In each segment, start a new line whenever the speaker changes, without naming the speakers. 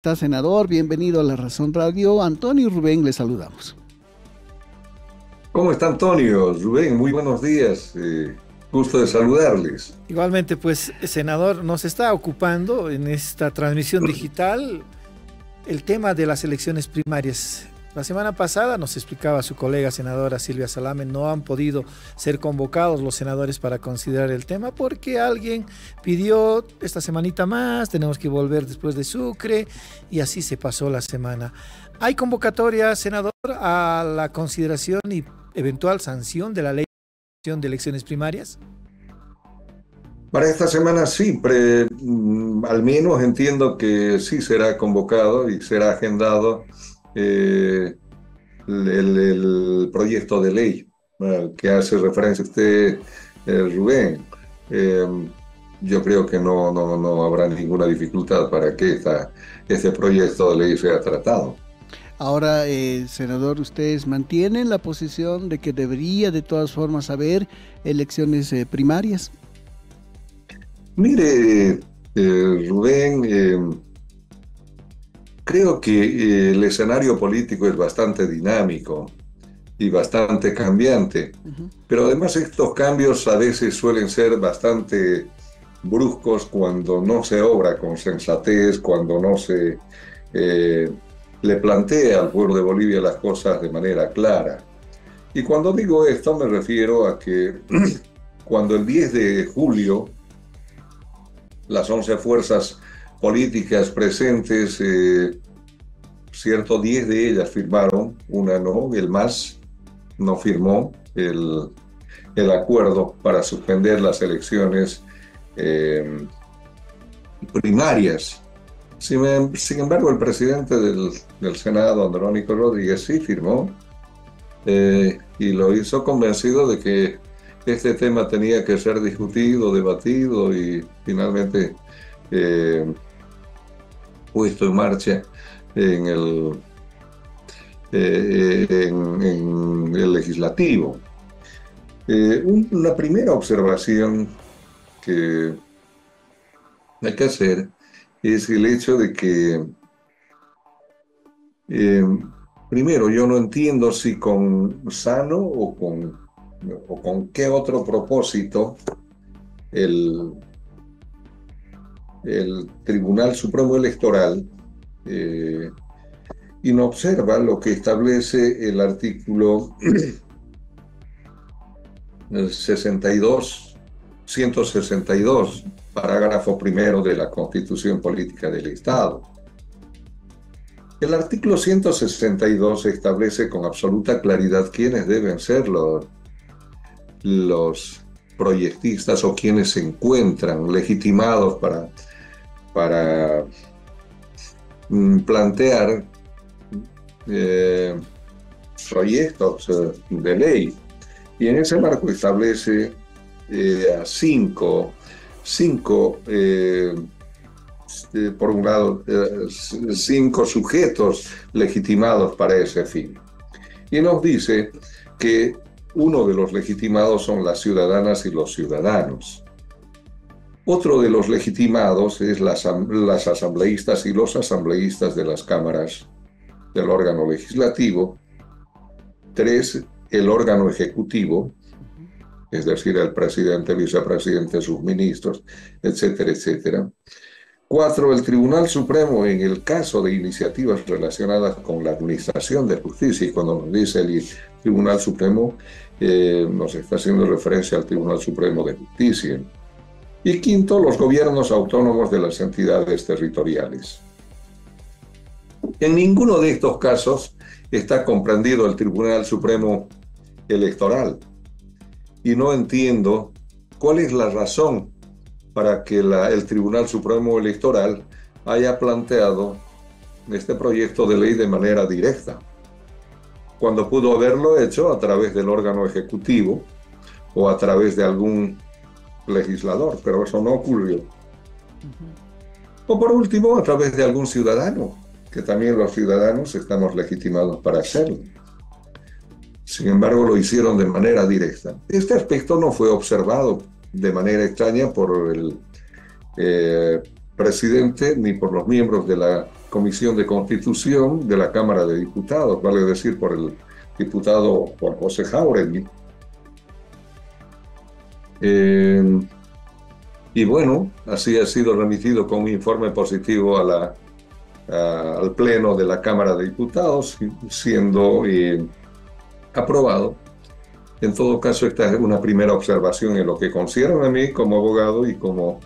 Está, senador, bienvenido a La Razón Radio. Antonio y Rubén, les saludamos.
¿Cómo está Antonio? Rubén, muy buenos días. Gusto de saludarles.
Igualmente, pues, senador, nos está ocupando en esta transmisión digital el tema de las elecciones primarias. La semana pasada nos explicaba su colega senadora Silvia Salame, no han podido ser convocados los senadores para considerar el tema porque alguien pidió esta semanita más, tenemos que volver después de Sucre y así se pasó la semana. ¿Hay convocatoria, senador, a la consideración y eventual sanción de la ley de elecciones primarias?
Para esta semana sí, al menos entiendo que sí será convocado y será agendado el proyecto de ley al que hace referencia usted, Rubén. Yo creo que no habrá ninguna dificultad para que este proyecto de ley sea tratado.
Ahora, senador, ¿ustedes mantienen la posición de que debería de todas formas haber elecciones primarias?
Mire, Rubén, creo que el escenario político es bastante dinámico y bastante cambiante, pero además estos cambios a veces suelen ser bastante bruscos cuando no se obra con sensatez, cuando no se le plantea al pueblo de Bolivia las cosas de manera clara. Y cuando digo esto me refiero a que cuando el 10 de julio las 11 fuerzas políticas presentes, cierto, 10 de ellas firmaron, una no, el MAS no firmó el acuerdo para suspender las elecciones primarias. Sin embargo, el presidente del Senado, Andrónico Rodríguez, sí firmó y lo hizo convencido de que este tema tenía que ser discutido, debatido y finalmente puesto en marcha en el legislativo. Una primera observación que hay que hacer es el hecho de que, primero, yo no entiendo si con sano o con qué otro propósito el Tribunal Supremo Electoral y no observa lo que establece el artículo 162, parágrafo primero de la Constitución Política del Estado. El artículo 162 establece con absoluta claridad quiénes deben ser los proyectistas o quienes se encuentran legitimados para plantear proyectos de ley. Y en ese marco establece a cinco, por un lado, 5 sujetos legitimados para ese fin. Y nos dice que uno de los legitimados son las ciudadanas y los ciudadanos. Otro de los legitimados es las asambleístas y los asambleístas de las cámaras del órgano legislativo. 3, el órgano ejecutivo, es decir, el presidente, vicepresidente, sus ministros, etcétera, etcétera. 4, el Tribunal Supremo en el caso de iniciativas relacionadas con la administración de justicia, y cuando nos dice el Tribunal Supremo, nos está haciendo referencia al Tribunal Supremo de Justicia. Y 5, los gobiernos autónomos de las entidades territoriales. En ninguno de estos casos está comprendido el Tribunal Supremo Electoral. Y no entiendo cuál es la razón para que el Tribunal Supremo Electoral haya planteado este proyecto de ley de manera directa, cuando pudo haberlo hecho a través del órgano ejecutivo o a través de algún legislador, pero eso no ocurrió. O por último, a través de algún ciudadano, que también los ciudadanos estamos legitimados para hacerlo. Sin embargo, lo hicieron de manera directa. Este aspecto no fue observado de manera extraña por el presidente ni por los miembros de la Comisión de Constitución de la Cámara de Diputados, vale decir, por el diputado Juan José Jáuregui. Y bueno, así ha sido remitido con un informe positivo al Pleno de la Cámara de Diputados, siendo aprobado. En todo caso, esta es una primera observación en lo que concierne a mí como abogado y como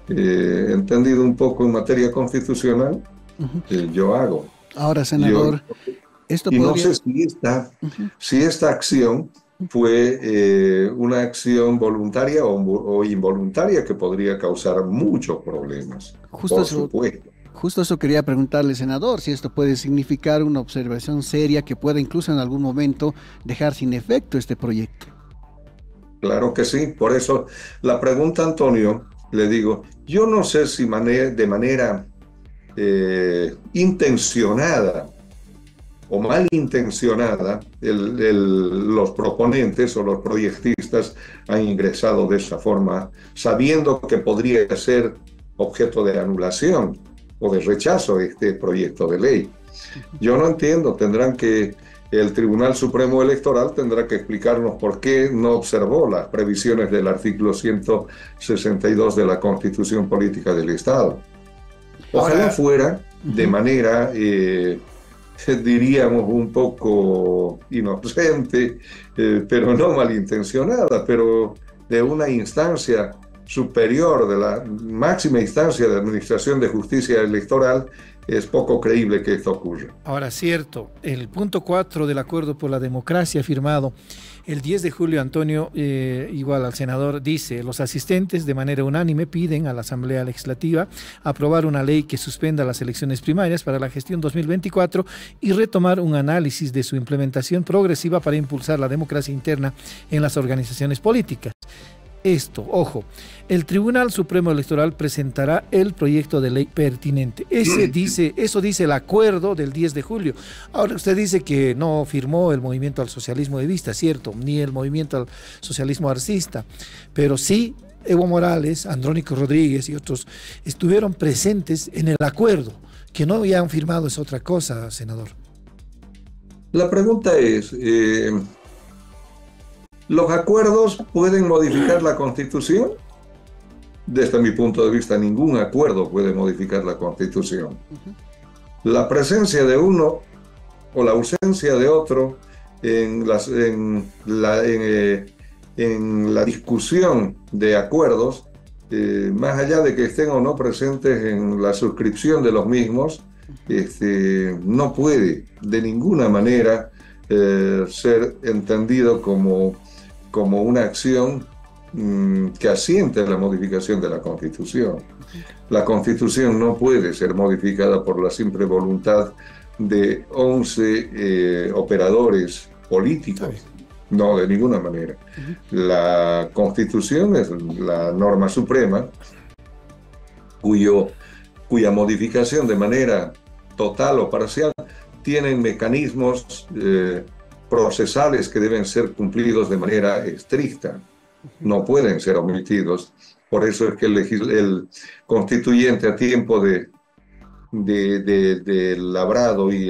entendido un poco en materia constitucional, yo hago.
Ahora, senador, esto podría...
no sé si esta acción fue una acción voluntaria o involuntaria que podría causar muchos problemas, por supuesto.
Justo eso quería preguntarle, senador, si esto puede significar una observación seria que pueda incluso en algún momento dejar sin efecto este proyecto.
Claro que sí, por eso la pregunta, Antonio, le digo, yo no sé si de manera intencionada o malintencionada los proponentes o los proyectistas han ingresado de esa forma, sabiendo que podría ser objeto de anulación o de rechazo este proyecto de ley. Yo no entiendo, el Tribunal Supremo Electoral tendrá que explicarnos por qué no observó las previsiones del artículo 162 de la Constitución Política del Estado. Ojalá fuera de manera, diríamos, un poco inocente, pero no malintencionada, pero de una instancia superior, de la máxima instancia de Administración de Justicia Electoral, es poco creíble que esto ocurra.
Ahora, cierto, el punto 4 del Acuerdo por la Democracia firmado el 10 de julio, Antonio, igual al senador, dice: los asistentes de manera unánime piden a la Asamblea Legislativa aprobar una ley que suspenda las elecciones primarias para la gestión 2024 y retomar un análisis de su implementación progresiva para impulsar la democracia interna en las organizaciones políticas. Esto, ojo, el Tribunal Supremo Electoral presentará el proyecto de ley pertinente. Eso dice el acuerdo del 10 de julio. Ahora usted dice que no firmó el movimiento al socialismo de vista, ¿cierto? Ni el movimiento al socialismo arcista, pero sí Evo Morales, Andrónico Rodríguez y otros estuvieron presentes en el acuerdo. Que no habían firmado es otra cosa, senador.
La pregunta es... ¿los acuerdos pueden modificar la Constitución? Desde mi punto de vista, ningún acuerdo puede modificar la Constitución. La presencia de uno o la ausencia de otro en la discusión de acuerdos, más allá de que estén o no presentes en la suscripción de los mismos, no puede de ninguna manera ser entendido como una acción que asiente a la modificación de la Constitución. La Constitución no puede ser modificada por la simple voluntad de 11 operadores políticos. No, de ninguna manera. La Constitución es la norma suprema cuya modificación de manera total o parcial tienen mecanismos procesales que deben ser cumplidos de manera estricta, no pueden ser omitidos. Por eso es que el constituyente, a tiempo de labrado y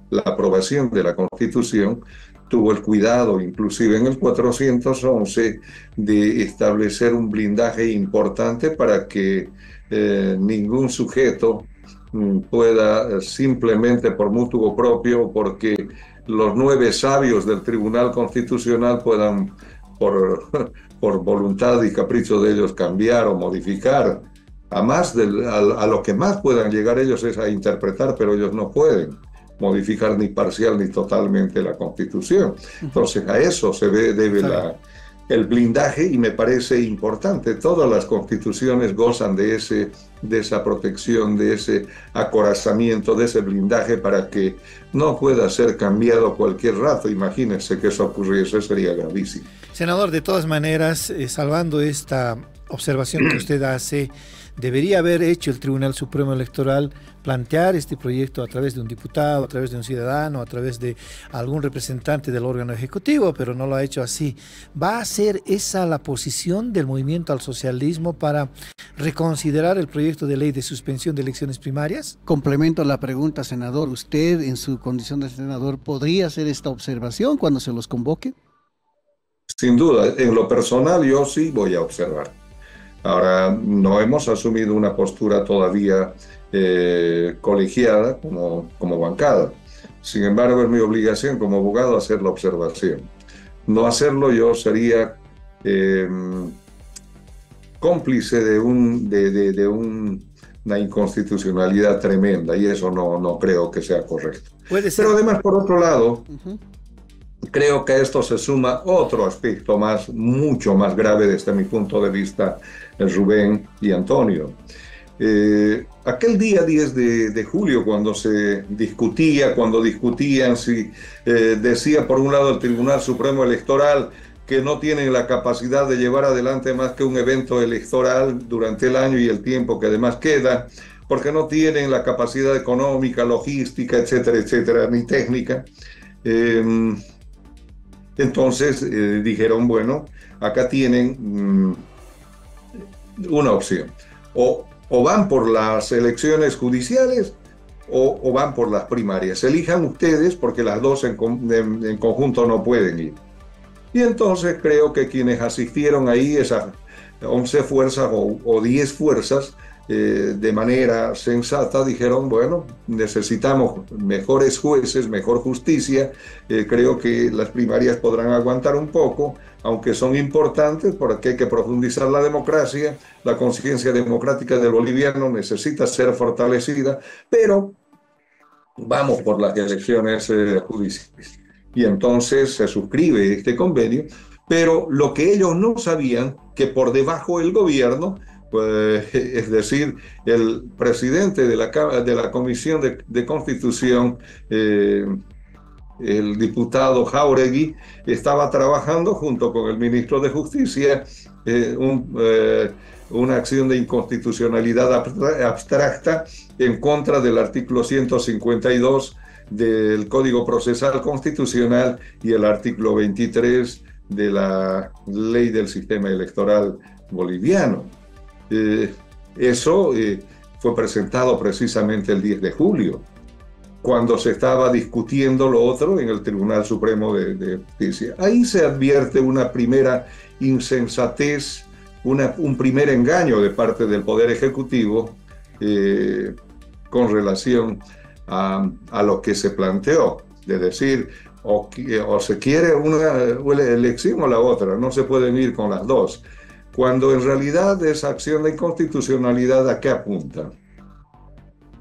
la aprobación de la Constitución, tuvo el cuidado, inclusive en el 411, de establecer un blindaje importante para que ningún sujeto pueda simplemente por mutuo propio, porque los 9 sabios del Tribunal Constitucional puedan por voluntad y capricho de ellos cambiar o modificar. A lo que más puedan llegar ellos es a interpretar, pero ellos no pueden modificar ni parcial ni totalmente la Constitución. Entonces a eso se debe el blindaje, y me parece importante. Todas las constituciones gozan de esa protección, de ese acorazamiento, de ese blindaje para que no pueda ser cambiado cualquier rato. Imagínense que eso ocurriese, sería gravísimo.
Senador, de todas maneras, salvando esta observación que usted hace debería haber hecho el Tribunal Supremo Electoral, plantear este proyecto a través de un diputado, a través de un ciudadano, a través de algún representante del órgano ejecutivo, pero no lo ha hecho así. ¿Va a ser esa la posición del Movimiento al Socialismo para reconsiderar el proyecto de ley de suspensión de elecciones primarias?
Complemento la pregunta, senador. ¿Usted, en su condición de senador, podría hacer esta observación cuando se los convoque?
Sin duda, en lo personal yo sí voy a observar. Ahora, no hemos asumido una postura todavía colegiada como bancada. Sin embargo, es mi obligación como abogado hacer la observación. No hacerlo yo sería cómplice de una inconstitucionalidad tremenda, y eso no creo que sea correcto.
Puede ser.
Pero además, por otro lado, creo que a esto se suma otro aspecto mucho más grave desde mi punto de vista, Rubén y Antonio. Aquel día 10 de julio, cuando discutían si decía por un lado el Tribunal Supremo Electoral que no tienen la capacidad de llevar adelante más que un evento electoral durante el año y el tiempo que además queda, porque no tienen la capacidad económica, logística, etcétera, etcétera, ni técnica. Entonces dijeron, bueno, acá tienen una opción. O van por las elecciones judiciales o van por las primarias. Elijan ustedes, porque las dos en conjunto no pueden ir. Y entonces creo que quienes asistieron ahí, esas 11 fuerzas o 10 fuerzas, de manera sensata dijeron, bueno, necesitamos mejores jueces, mejor justicia. Creo que las primarias podrán aguantar un poco, aunque son importantes porque hay que profundizar la democracia. La conciencia democrática del boliviano necesita ser fortalecida, pero vamos por las elecciones judiciales. Y entonces se suscribe este convenio, pero lo que ellos no sabían, que por debajo del gobierno, pues, es decir, el presidente de la Comisión de Constitución, el diputado Jáuregui, estaba trabajando junto con el ministro de Justicia una acción de inconstitucionalidad abstracta en contra del artículo 152 del Código Procesal Constitucional y el artículo 23 de la Ley del Sistema Electoral Boliviano. Eso fue presentado precisamente el 10 de julio, cuando se estaba discutiendo lo otro en el Tribunal Supremo de Justicia. Ahí se advierte una primera insensatez, un primer engaño de parte del Poder Ejecutivo con relación a lo que se planteó, de decir, o se quiere una elección o la otra, no se pueden ir con las dos, cuando en realidad esa acción de inconstitucionalidad, ¿a qué apunta?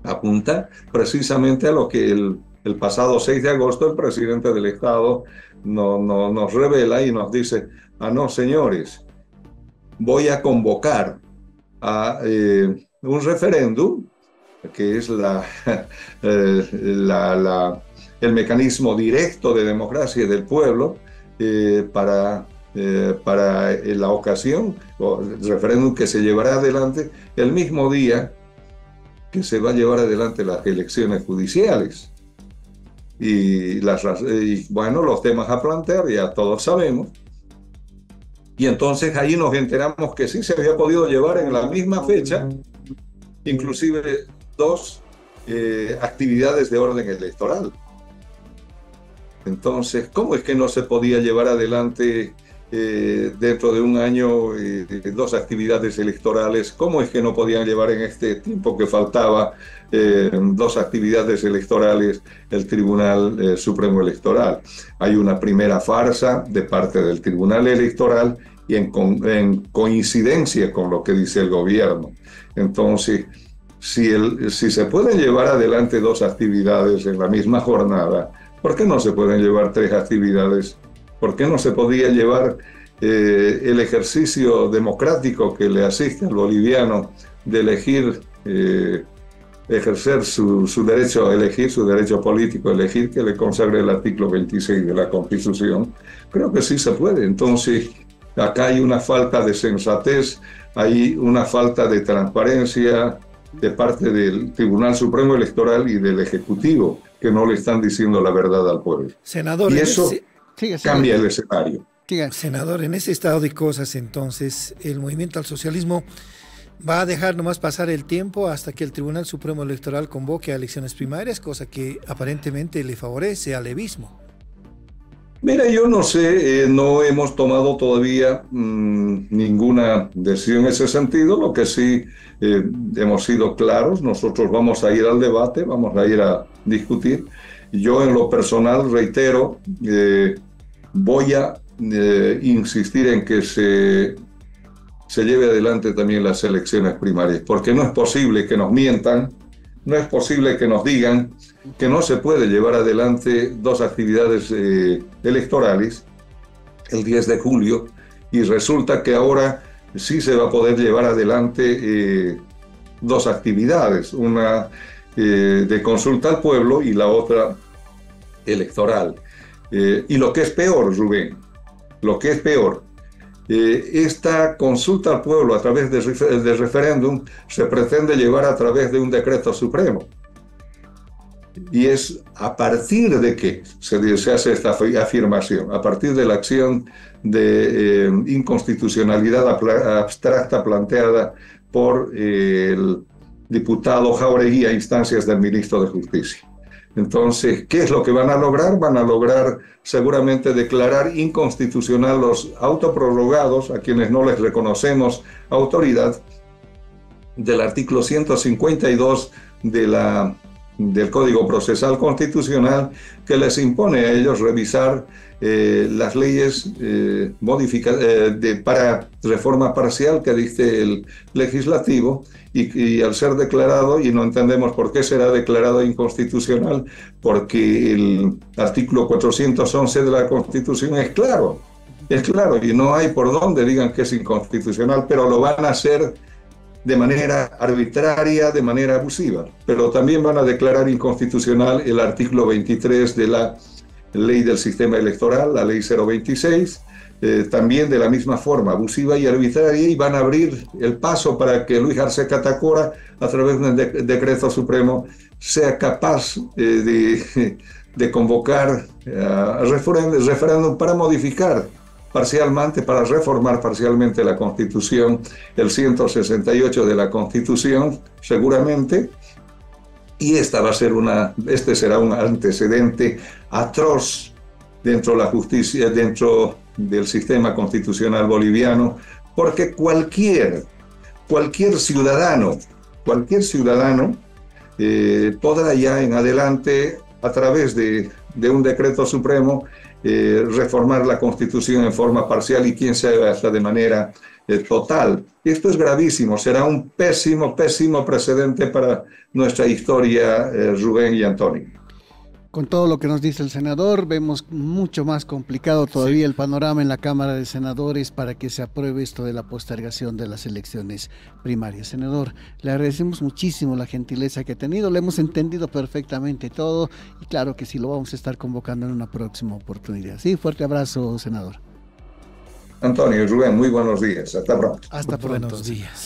Apunta precisamente a lo que el pasado 6 de agosto el presidente del Estado nos revela y nos dice, no, señores, voy a convocar a un referéndum, que es el mecanismo directo de democracia del pueblo, para la ocasión, el referéndum que se llevará adelante el mismo día que se va a llevar adelante las elecciones judiciales. Y bueno, los temas a plantear ya todos sabemos. Y entonces ahí nos enteramos que sí se había podido llevar en la misma fecha, inclusive 2 actividades de orden electoral. Entonces, ¿cómo es que no se podía llevar adelante dentro de un año 2 actividades electorales? ¿Cómo es que no podían llevar en este tiempo que faltaba 2 actividades electorales el Tribunal Supremo Electoral? Hay una primera farsa de parte del Tribunal Electoral y en coincidencia con lo que dice el gobierno. Entonces, si se pueden llevar adelante 2 actividades en la misma jornada, ¿por qué no se pueden llevar 3 actividades? ¿Por qué no se podía llevar el ejercicio democrático que le asiste al boliviano de elegir, ejercer su derecho a elegir, su derecho político a elegir, que le consagra el artículo 26 de la Constitución? Creo que sí se puede. Entonces, acá hay una falta de sensatez hay una falta de transparencia de parte del Tribunal Supremo Electoral y del Ejecutivo, que no le están diciendo la verdad al pueblo.
Senador,
y eso cambia el escenario.
Senador, en ese estado de cosas, entonces, el movimiento al socialismo va a dejar nomás pasar el tiempo hasta que el Tribunal Supremo Electoral convoque a elecciones primarias, cosa que aparentemente le favorece al levismo.
Mira, yo no sé, no hemos tomado todavía ninguna decisión en ese sentido. Lo que sí hemos sido claros, nosotros vamos a ir al debate, vamos a ir a discutir. Yo en lo personal reitero, voy a insistir en que se lleve adelante también las elecciones primarias, porque no es posible que nos mientan, no es posible que nos digan que no se puede llevar adelante dos actividades electorales el 10 de julio y resulta que ahora sí se va a poder llevar adelante dos actividades, una de consulta al pueblo y la otra electoral. Y lo que es peor, Rubén, lo que es peor, esta consulta al pueblo a través del referéndum se pretende llevar a través de un decreto supremo. Y es a partir de que se hace esta afirmación, a partir de la acción de inconstitucionalidad abstracta planteada por el diputado Jáuregui a instancias del ministro de Justicia. Entonces, ¿qué es lo que van a lograr? Van a lograr seguramente declarar inconstitucional los autoprorrogados, a quienes no les reconocemos autoridad, del artículo 152 del Código Procesal Constitucional, que les impone a ellos revisar las leyes para reforma parcial que dicte el legislativo y al ser declarado, y no entendemos por qué será declarado inconstitucional, porque el artículo 411 de la Constitución es claro, y no hay por dónde digan que es inconstitucional, pero lo van a hacer de manera arbitraria, de manera abusiva. Pero también van a declarar inconstitucional el artículo 23 de la ley del sistema electoral, la ley 026, también de la misma forma, abusiva y arbitraria, y van a abrir el paso para que Luis Arce Catacora, a través de un decreto supremo, sea capaz de convocar referéndum para modificar parcialmente, para reformar parcialmente la Constitución, el 168 de la Constitución, seguramente, y este será un antecedente atroz dentro de la justicia, dentro del sistema constitucional boliviano, porque cualquier ciudadano podrá ya en adelante, a través de un decreto supremo, reformar la Constitución en forma parcial y quien sea hasta de manera total. Esto es gravísimo, será un pésimo precedente para nuestra historia, Rubén y Antonio.
Con todo lo que nos dice el senador, vemos mucho más complicado todavía el panorama en la Cámara de Senadores para que se apruebe esto de la postergación de las elecciones primarias. Senador, le agradecemos muchísimo la gentileza que ha tenido, le hemos entendido perfectamente todo y claro que sí, lo vamos a estar convocando en una próxima oportunidad. Sí, fuerte abrazo, senador.
Antonio y Rubén, muy buenos días. Hasta pronto.
Hasta pronto.
Buenos días.